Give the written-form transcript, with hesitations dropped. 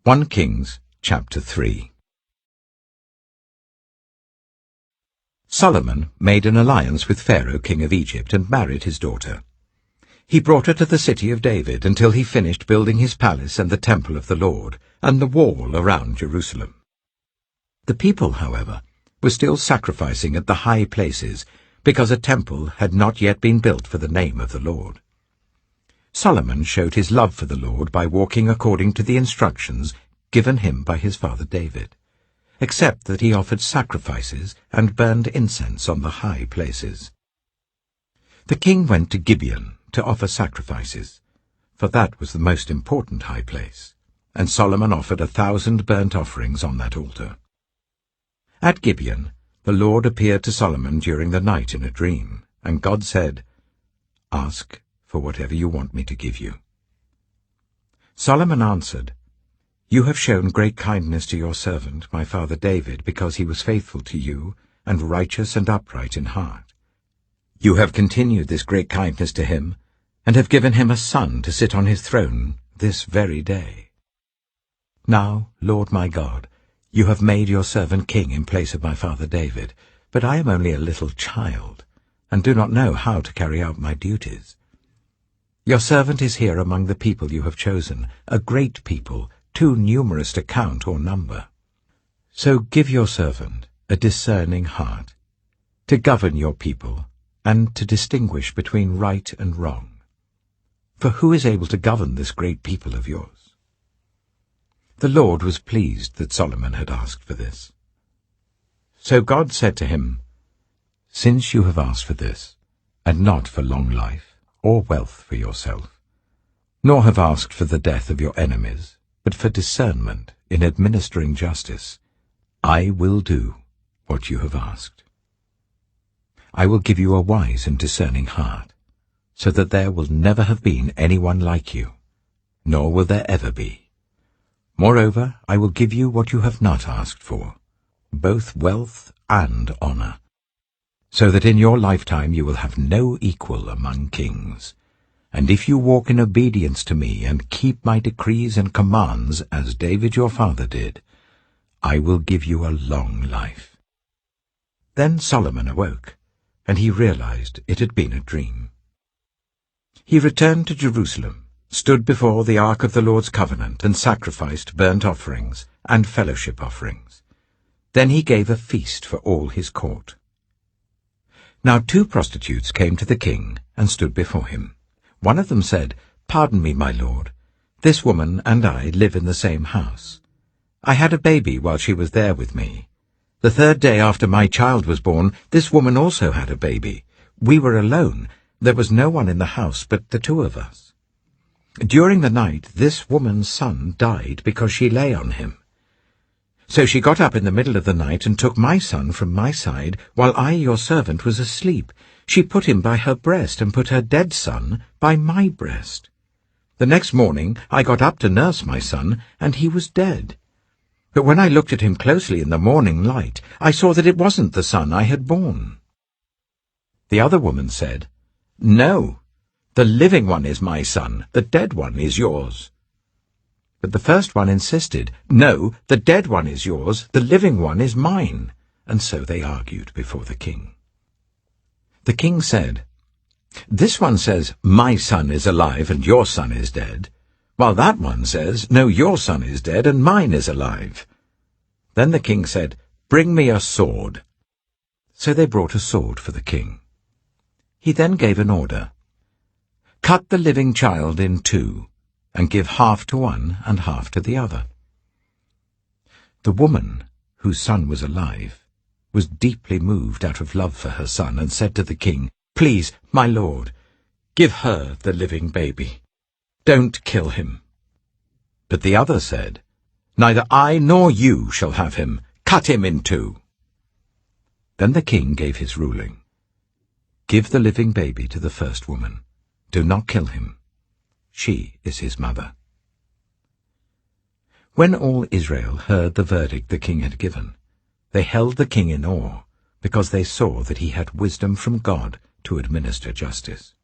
1 Kings chapter 3. Solomon made an alliance with Pharaoh king of Egypt and married his daughter. He brought her to the city of David until he finished building his palace and the temple of the Lord, and the wall around Jerusalem. The people, however, were still sacrificing at the high places, because a temple had not yet been built for the name of the Lord. Solomon showed his love for the Lord by walking according to the instructions given him by his father David, except that he offered sacrifices and burned incense on the high places. The king went to Gibeon to offer sacrifices, for that was the most important high place, and Solomon offered 1,000 burnt offerings on that altar. At Gibeon, the Lord appeared to Solomon during the night in a dream, and God said, "Ask for whatever you want me to give you." Solomon answered, "You have shown great kindness to your servant, my father David, because he was faithful to you and righteous and upright in heart. You have continued this great kindness to him, and have given him a son to sit on his throne this very day. Now, Lord my God, you have made your servant king in place of my father David, but I am only a little child, and do not know how to carry out my duties. Your servant is here among the people you have chosen, a great people, too numerous to count or number. So give your servant a discerning heart, to govern your people, and to distinguish between right and wrong. For who is able to govern this great people of yours?" The Lord was pleased that Solomon had asked for this. So God said to him, "Since you have asked for this, and not for long life, or wealth for yourself, nor have asked for the death of your enemies, but for discernment in administering justice, I will do what you have asked. I will give you a wise and discerning heart, so that there will never have been anyone like you, nor will there ever be. Moreover, I will give you what you have not asked for, both wealth and honor, so that in your lifetime you will have no equal among kings. And if you walk in obedience to me and keep my decrees and commands, as David your father did, I will give you a long life." Then Solomon awoke, and he realized it had been a dream. He returned to Jerusalem, stood before the ark of the Lord's covenant, and sacrificed burnt offerings and fellowship offerings. Then he gave a feast for all his court. Now 2 prostitutes came to the king and stood before him. One of them said, "Pardon me, my lord, this woman and I live in the same house. I had a baby while she was there with me. The 3rd day after my child was born, this woman also had a baby. We were alone. There was no one in the house but the 2 of us. During the night, this woman's son died because she lay on him. So she got up in the middle of the night and took my son from my side, while I, your servant, was asleep. She put him by her breast and put her dead son by my breast. The next morning I got up to nurse my son, and he was dead. But when I looked at him closely in the morning light, I saw that it wasn't the son I had borne." The other woman said, "No, the living one is my son, the dead one is yours." But the first one insisted, "No, the dead one is yours, the living one is mine." And so they argued before the king. The king said, "This one says, 'My son is alive and your son is dead,' while that one says, 'No, your son is dead and mine is alive.'" Then the king said, "Bring me a sword." So they brought a sword for the king. He then gave an order, "Cut the living child in 2, and give half to one and half to the other." The woman, whose son was alive, was deeply moved out of love for her son, and said to the king, "Please, my lord, give her the living baby. Don't kill him." But the other said, "Neither I nor you shall have him. Cut him in 2. Then the king gave his ruling. "Give the living baby to the first woman. Do not kill him. She is his mother." When all Israel heard the verdict the king had given, they held the king in awe, because they saw that he had wisdom from God to administer justice.